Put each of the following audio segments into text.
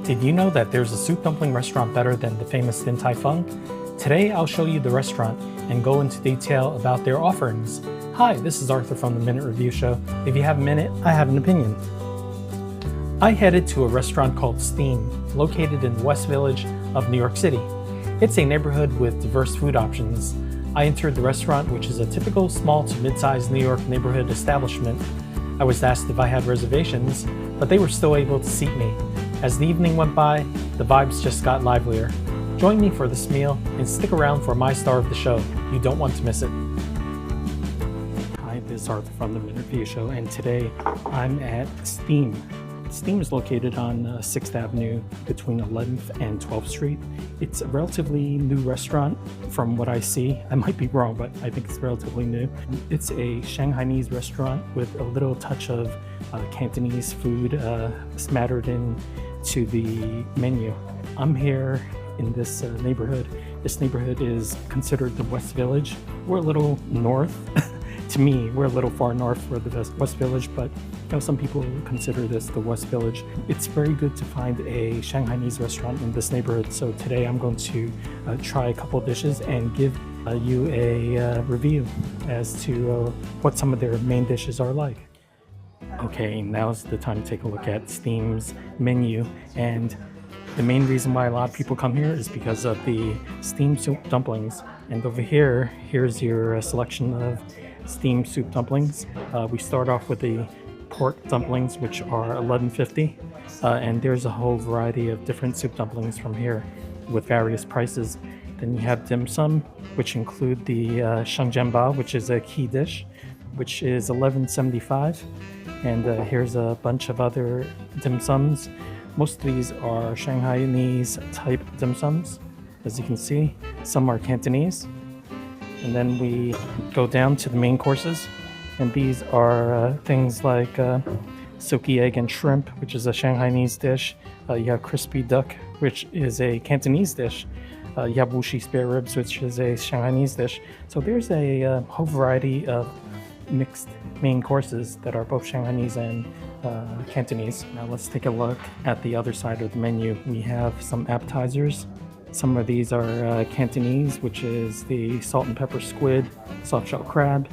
Did you know that there's a soup dumpling restaurant better than the famous Din Tai Fung? Today I'll show you the restaurant and go into detail about their offerings. Hi, this is Arthur from the Minute Review Show. If you have a minute, I have an opinion. I headed to a restaurant called Steam, located in the West Village of New York City. It's a neighborhood with diverse food options. I entered the restaurant, which is a typical small to mid-sized New York neighborhood establishment. I was asked if I had reservations, but they were still able to seat me. As the evening went by, the vibes just got livelier. Join me for this meal and stick around for my star of the show. You don't want to miss it. Hi, this is Arthur from the Minute Review Show, and today I'm at Steam. Steam is located on 6th Avenue between 11th and 12th Street. It's a relatively new restaurant from what I see. I might be wrong, but I think it's relatively new. It's a Shanghainese restaurant with a little touch of Cantonese food smattered in to the menu. I'm here in this neighborhood. This neighborhood is considered the West Village. We're a little north. To me, we're a little far north for the West Village, but some people consider this the West Village. It's very good to find a Shanghainese restaurant in this neighborhood. So today I'm going to try a couple of dishes and give you a review as to what some of their main dishes are like. Okay, now's the time to take a look at Steam's menu, and the main reason why a lot of people come here is because of the steamed soup dumplings. And over here, here's your selection of steamed soup dumplings. We start off with the pork dumplings, which are $11.50, and there's a whole variety of different soup dumplings from here with various prices. Then you have dim sum, which include the Shanghainese, which is a key dish, which is $11.75. And here's a bunch of other dim sums. Most of these are Shanghainese type dim sums, as you can see. Some are Cantonese. And then we go down to the main courses. And these are things like silky egg and shrimp, which is a Shanghainese dish. You have crispy duck, which is a Cantonese dish. You have wuxi spare ribs, which is a Shanghainese dish. So there's a whole variety of mixed main courses that are both Shanghainese and Cantonese. Now let's take a look at the other side of the menu. We have some appetizers. Some of these are Cantonese, which is the salt and pepper squid, soft shell crab.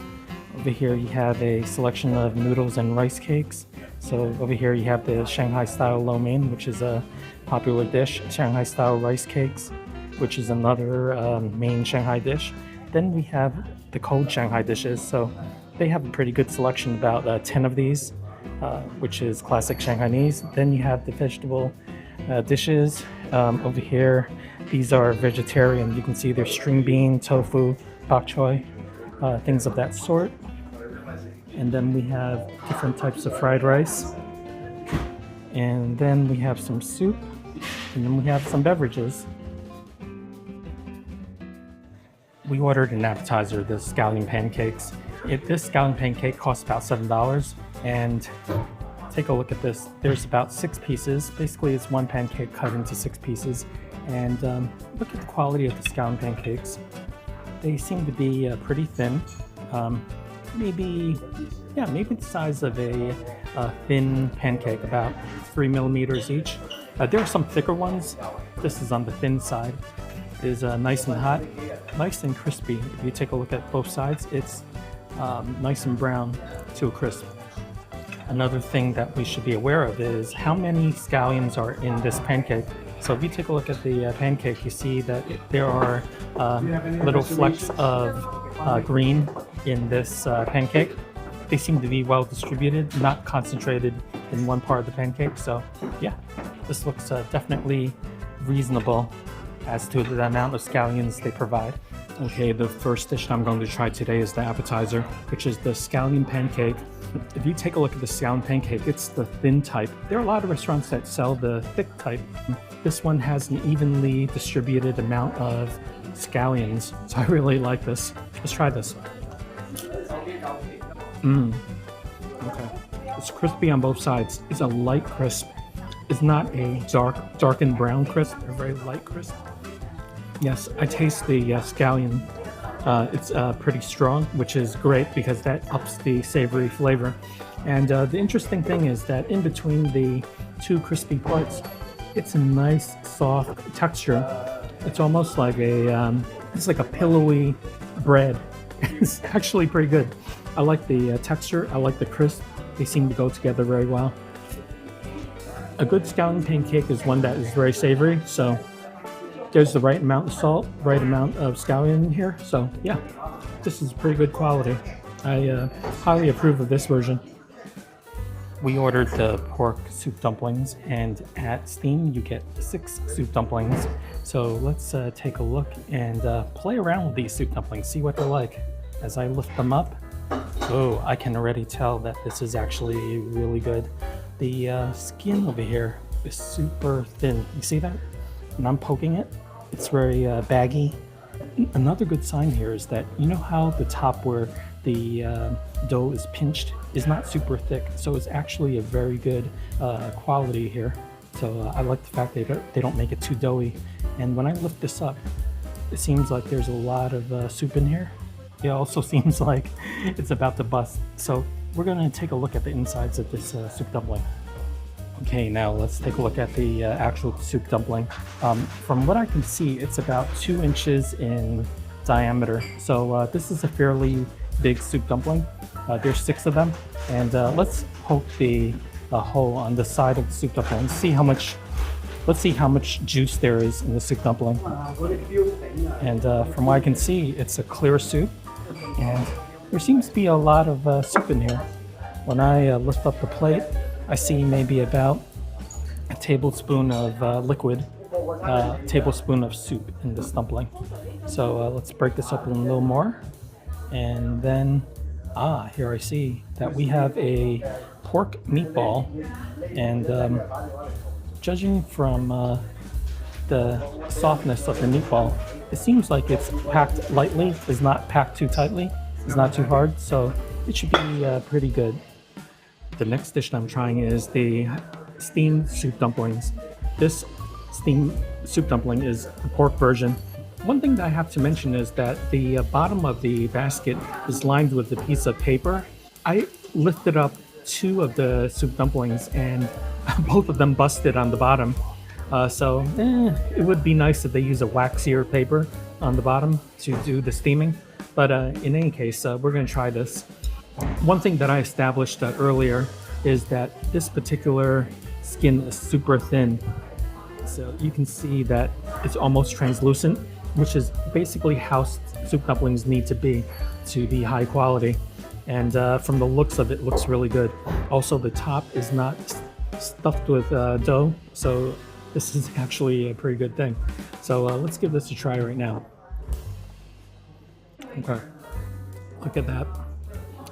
Over here you have a selection of noodles and rice cakes. So over here you have the Shanghai style lo mein, which is a popular dish. Shanghai style rice cakes, which is another main Shanghai dish. Then we have the cold Shanghai dishes. So they have a pretty good selection, about 10 of these, which is classic Shanghainese. Then you have the vegetable dishes. Over here, these are vegetarian. You can see there's string bean, tofu, bok choy, things of that sort. And then we have different types of fried rice. And then we have some soup. And then we have some beverages. We ordered an appetizer, the scallion pancakes. This scallion pancake costs about $7. And take a look at this. There's about 6 pieces. Basically, it's one pancake cut into 6 pieces. And look at the quality of the scallion pancakes. They seem to be pretty thin. Maybe the size of a thin pancake, about 3 millimeters each. There are some thicker ones. This is on the thin side. It is nice and hot, nice and crispy. If you take a look at both sides, it's nice and brown to a crisp. Another thing that we should be aware of is how many scallions are in this pancake. So if you take a look at the pancake, you see that there are little flecks of green in this pancake. They seem to be well distributed, not concentrated in one part of the pancake. So yeah, this looks definitely reasonable as to the amount of scallions they provide. Okay, the first dish I'm going to try today is the appetizer, which is the scallion pancake. If you take a look at the scallion pancake, it's the thin type. There are a lot of restaurants that sell the thick type. This one has an evenly distributed amount of scallions, so I really like this. Let's try this. Okay. It's crispy on both sides. It's a light crisp. It's not a darkened brown crisp, a very light crisp. Yes, I taste the scallion. It's pretty strong, which is great because that ups the savory flavor. And the interesting thing is that in between the two crispy parts, It's a nice, soft texture. It's almost like it's like a pillowy bread. It's actually pretty good. I like the texture. I like the crisp. They seem to go together very well. A good scallion pancake is one that is very savory. So there's the right amount of salt, right amount of scallion in here. So yeah, this is pretty good quality. I highly approve of this version. We ordered the pork soup dumplings, and at Steam you get 6 soup dumplings. So let's take a look and play around with these soup dumplings, see what they're like. As I lift them up, oh, I can already tell that this is actually really good. The skin over here is super thin. You see that? When I'm poking it, it's very baggy. Another good sign here is that, you know how the top where the dough is pinched is not super thick, so it's actually a very good quality here. So I like the fact they don't make it too doughy. And when I lift this up, it seems like there's a lot of soup in here. It also seems like it's about to bust. So we're gonna take a look at the insides of this soup dumpling. Okay, now let's take a look at the actual soup dumpling. From what I can see, it's about 2 inches in diameter. So this is a fairly big soup dumpling. There's 6 of them. And let's poke the hole on the side of the soup dumpling. Let's see how much juice there is in the soup dumpling. And from what I can see, it's a clear soup. And there seems to be a lot of soup in here. When I lift up the plate, I see maybe about a tablespoon of liquid, a tablespoon of soup in this dumpling. So let's break this up a little more. And then, here I see that we have a pork meatball. And judging from the softness of the meatball, it seems like it's packed lightly. It's not packed too tightly. It's not too hard, so it should be pretty good. The next dish I'm trying is the steamed soup dumplings. This steamed soup dumpling is the pork version. One thing that I have to mention is that the bottom of the basket is lined with a piece of paper. I lifted up 2 of the soup dumplings and both of them busted on the bottom. It would be nice if they use a waxier paper on the bottom to do the steaming. But in any case, we're going to try this. One thing that I established earlier is that this particular skin is super thin. So you can see that it's almost translucent, which is basically how soup dumplings need to be high quality. And from the looks of it, it looks really good. Also, the top is not stuffed with dough, so this is actually a pretty good thing. So let's give this a try right now. Okay, look at that.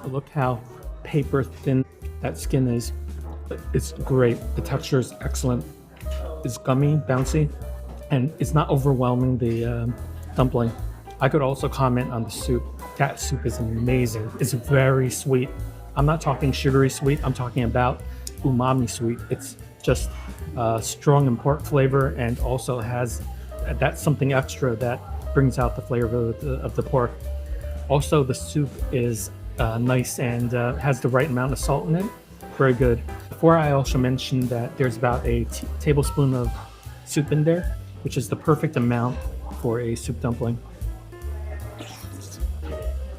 Look how paper thin that skin is. It's great. The texture is excellent. It's gummy, bouncy, and it's not overwhelming the dumpling. I could also comment on the soup. That soup is amazing. It's very sweet. I'm not talking sugary sweet. I'm talking about umami sweet. It's just strong in pork flavor, and also has that something extra that brings out the flavor of the pork. Also, the soup is nice and has the right amount of salt in it. Very good. Before, I also mentioned that there's about a tablespoon of soup in there, which is the perfect amount for a soup dumpling.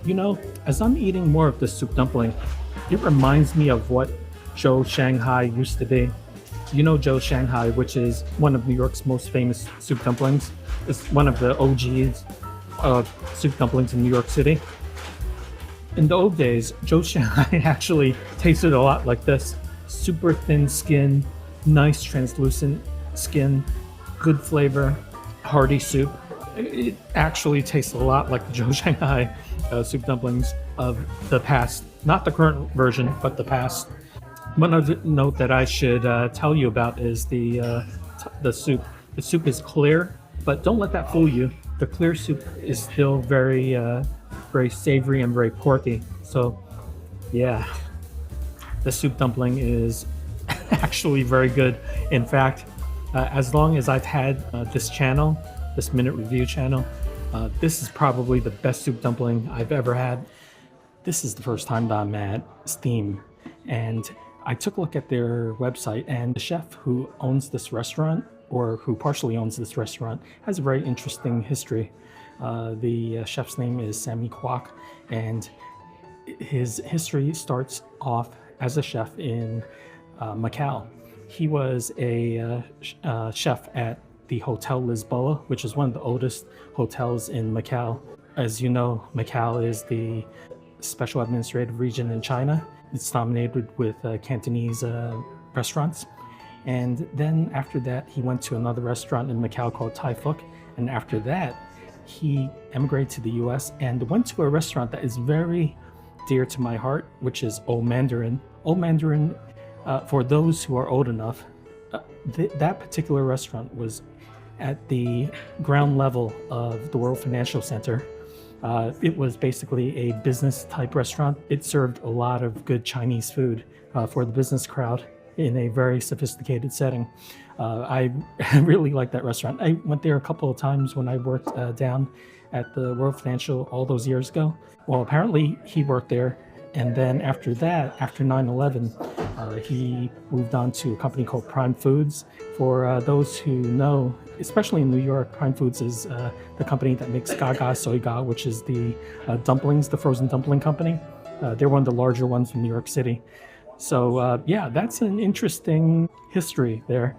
You know, as I'm eating more of this soup dumpling, it reminds me of what Joe Shanghai used to be. You know Joe Shanghai, which is one of New York's most famous soup dumplings. It's one of the OGs of soup dumplings in New York City. In the old days, Joe Shanghai actually tasted a lot like this. Super thin skin, nice translucent skin, good flavor, hearty soup. It actually tastes a lot like the Joe Shanghai soup dumplings of the past. Not the current version, but the past. One other note that I should tell you about is the soup. The soup is clear, but don't let that fool you. The clear soup is still very savory and very porky. So, yeah, the soup dumpling is actually very good. In fact, as long as I've had this channel, this Minute Review channel, this is probably the best soup dumpling I've ever had. This is the first time that I'm at Steam, and I took a look at their website, and the chef who owns this restaurant or who partially owns this restaurant, has a very interesting history. The chef's name is Sammy Kwok, and his history starts off as a chef in Macau. He was a chef at the Hotel Lisboa, which is one of the oldest hotels in Macau. As you know, Macau is the special administrative region in China. It's dominated with Cantonese restaurants. And then after that, he went to another restaurant in Macau called Tai Phuc. And after that, he emigrated to the US and went to a restaurant that is very dear to my heart, which is Old Mandarin. Old Mandarin, for those who are old enough, that particular restaurant was at the ground level of the World Financial Center. It was basically a business type restaurant. It served a lot of good Chinese food for the business crowd in a very sophisticated setting. I really like that restaurant. I went there a couple of times when I worked down at the World Financial all those years ago. Well, apparently he worked there, and then after that, after 9/11, he moved on to a company called Prime Foods. For those who know, especially in New York, Prime Foods is the company that makes Gaga Soiga, which is the dumplings, the frozen dumpling company. They're one of the larger ones in New York City. So yeah, that's an interesting history there.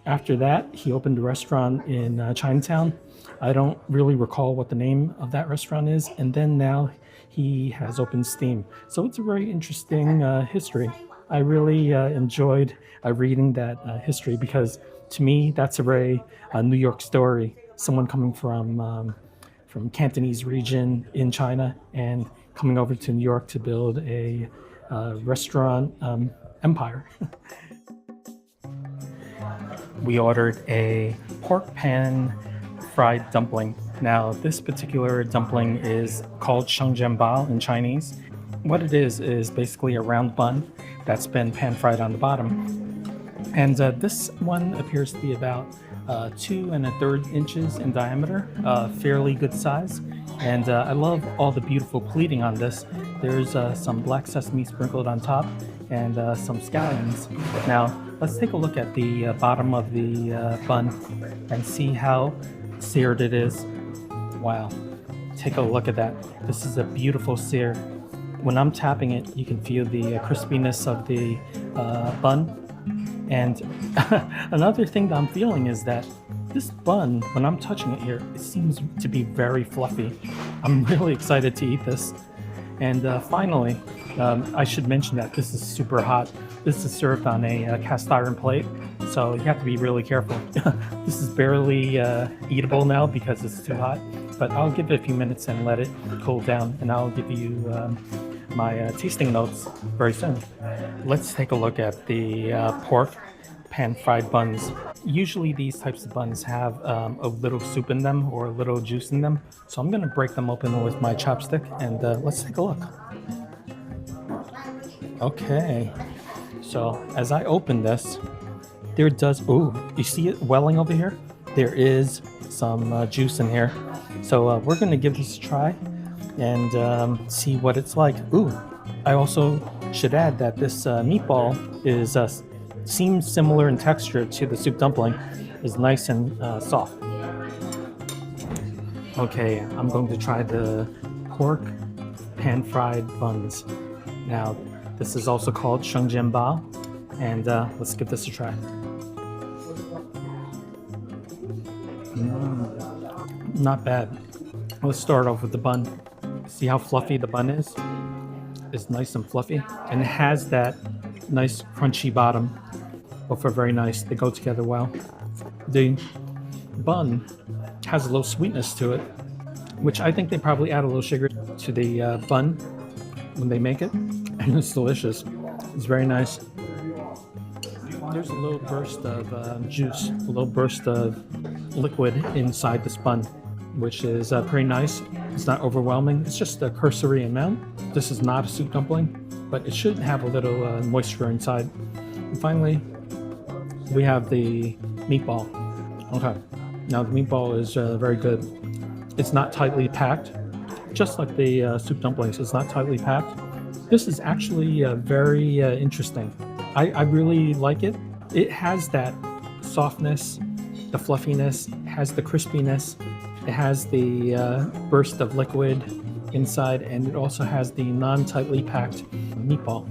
After that, he opened a restaurant in Chinatown. I don't really recall what the name of that restaurant is. And then now he has opened Steam. So it's a very interesting history. I really enjoyed reading that history because to me, that's a very New York story. Someone coming from Cantonese region in China and coming over to New York to build a restaurant empire. We ordered a pork pan fried dumpling. Now, this particular dumpling is called Shanghainese in Chinese. What it is basically a round bun that's been pan fried on the bottom. And this one appears to be about 2 1/3 inches in diameter, fairly good size. And I love all the beautiful pleating on this. There's some black sesame sprinkled on top and some scallions. Now, let's take a look at the bottom of the bun and see how seared it is. Wow, take a look at that. This is a beautiful sear. When I'm tapping it, you can feel the crispiness of the bun. And another thing that I'm feeling is that this bun, when I'm touching it here, it seems to be very fluffy. I'm really excited to eat this. And finally, I should mention that this is super hot. This is served on a cast iron plate, so you have to be really careful. This is barely eatable now because it's too hot, but I'll give it a few minutes and let it cool down, and I'll give you my tasting notes very soon. Let's take a look at the pork pan-fried buns. Usually these types of buns have a little soup in them or a little juice in them, so I'm gonna break them open with my chopstick and let's take a look. Okay, so as I open this, there does, ooh, you see it welling over here? There is some juice in here. So we're gonna give this a try and see what it's like. Ooh, I also should add that this meatball is seems similar in texture to the soup dumpling. Is nice and soft. Okay, I'm going to try the pork pan-fried buns. Now, this is also called Shanghainese, and let's give this a try. Not bad. Let's start off with the bun. See how fluffy the bun is? It's nice and fluffy, and it has that nice crunchy bottom. Both are very nice. They go together well. The bun has a little sweetness to it, which I think they probably add a little sugar to the bun when they make it, and it's delicious. It's very nice. There's a little burst of juice, a little burst of liquid inside this bun, which is pretty nice. It's not overwhelming. It's just a cursory amount. This is not a soup dumpling, but it should have a little moisture inside. And finally, we have the meatball. Okay, now the meatball is very good. It's not tightly packed, just like the soup dumplings. It's not tightly packed. This is actually very interesting. I really like it. It has that softness the fluffiness, it has the crispiness, it has the burst of liquid inside, and it also has the non-tightly packed meatball.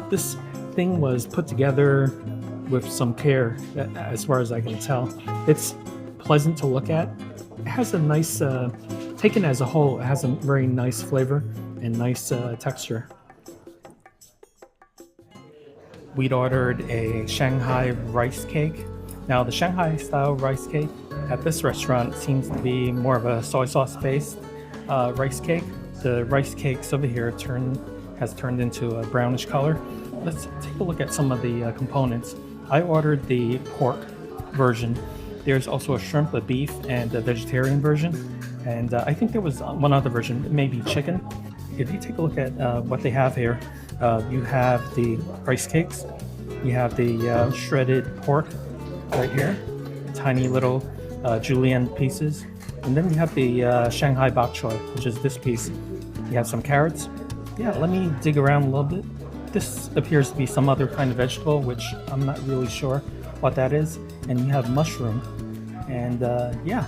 This thing was put together with some care, as far as I can tell. It's pleasant to look at. It has a nice, taken as a whole, it has a very nice flavor and nice texture. We'd ordered a Shanghai rice cake. Now the Shanghai style rice cake at this restaurant seems to be more of a soy sauce based rice cake. The rice cakes over here has turned into a brownish color. Let's take a look at some of the components. I ordered the pork version. There's also a shrimp, a beef, and a vegetarian version. And I think there was one other version, maybe chicken. If you take a look at what they have here, you have the rice cakes, you have the shredded pork right here, tiny little julienne pieces, and then you have the Shanghai bok choy, which is this piece. You have some carrots. Yeah, let me dig around a little bit. This appears to be some other kind of vegetable, which I'm not really sure what that is. And you have mushroom, and yeah,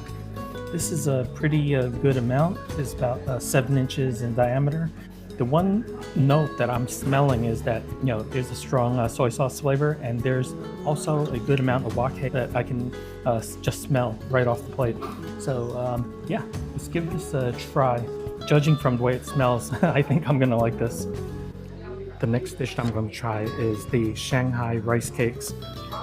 this is a pretty good amount. It's about 7 inches in diameter. The one note that I'm smelling is that, you know, there's a strong soy sauce flavor, and there's also a good amount of wok that I can just smell right off the plate. So yeah, let's give this a try. Judging from the way it smells, I think I'm gonna like this. The next dish I'm going to try is the Shanghai rice cakes.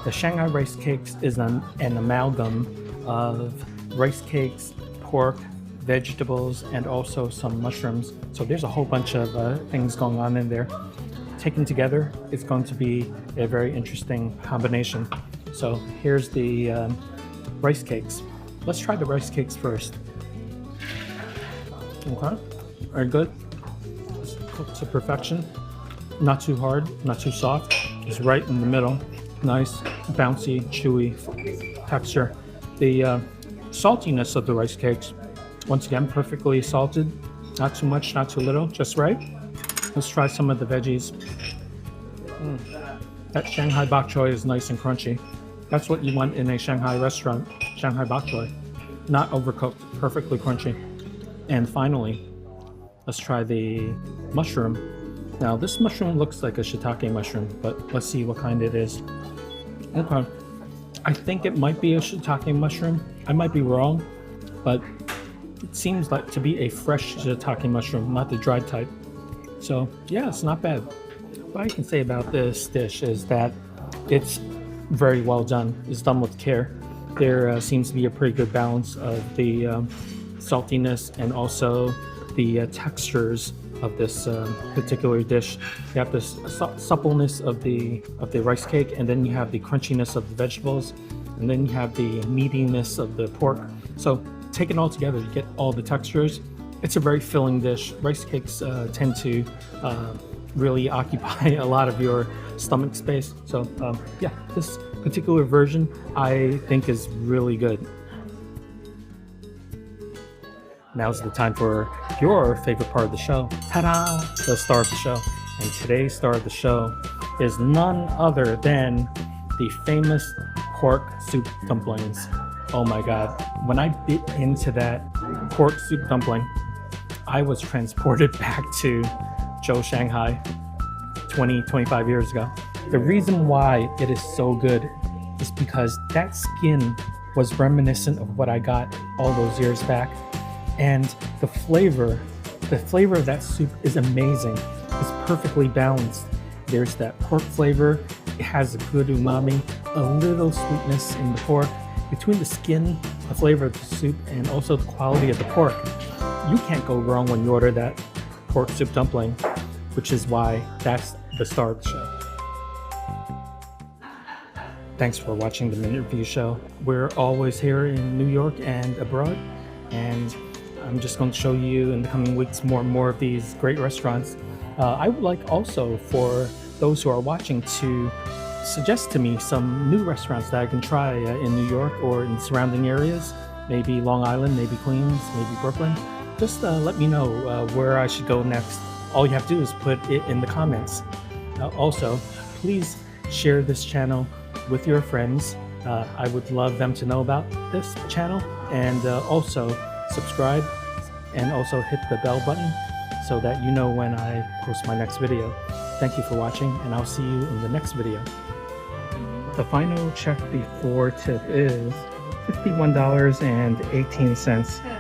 The Shanghai rice cakes is an amalgam of rice cakes, pork, vegetables, and also some mushrooms. So there's a whole bunch of things going on in there. Taken together, it's going to be a very interesting combination. So here's the rice cakes. Let's try the rice cakes first. Okay, very good. It's cooked to perfection. Not too hard, not too soft. It's right in the middle. Nice, bouncy, chewy texture. The saltiness of the rice cakes, once again, perfectly salted. Not too much, not too little, just right. Let's try some of the veggies. That Shanghai bok choy is nice and crunchy. That's what you want in a Shanghai restaurant, Shanghai bok choy. Not overcooked, perfectly crunchy. And finally, let's try the mushroom. Now this mushroom looks like a shiitake mushroom, but let's see what kind it is. Okay, I think it might be a shiitake mushroom. I might be wrong, but it seems like to be a fresh shiitake mushroom, not the dried type. So yeah, it's not bad. What I can say about this dish is that it's very well done. It's done with care. There seems to be a pretty good balance of the saltiness and also the textures of this particular dish. You have this suppleness of the rice cake, and then you have the crunchiness of the vegetables, and then you have the meatiness of the pork. So taken all together, you get all the textures. It's a very filling dish. Rice cakes tend to really occupy a lot of your stomach space. So yeah, this particular version I think is really good. Now's the time for your favorite part of the show. Ta-da! The star of the show. And today's star of the show is none other than the famous pork soup dumplings. Oh my god. When I bit into that pork soup dumpling, I was transported back to Shanghai 25 years ago. The reason why it is so good is because that skin was reminiscent of what I got all those years back. And the flavor of that soup is amazing. It's perfectly balanced. There's that pork flavor. It has a good umami, a little sweetness in the pork. Between the skin, the flavor of the soup, and also the quality of the pork, you can't go wrong when you order that pork soup dumpling, which is why that's the star of the show. Thanks for watching the Minute Review Show. We're always here in New York and abroad, and I'm just going to show you in the coming weeks more and more of these great restaurants. I would like also for those who are watching to suggest to me some new restaurants that I can try in New York or in surrounding areas, maybe Long Island, maybe Queens, maybe Brooklyn. Just let me know where I should go next. All you have to do is put it in the comments. Also, please share this channel with your friends I would love them to know about this channel, and also subscribe and also hit the bell button so that you know when I post my next video. Thank you for watching, and I'll see you in the next video. The final check before tip is $51.18.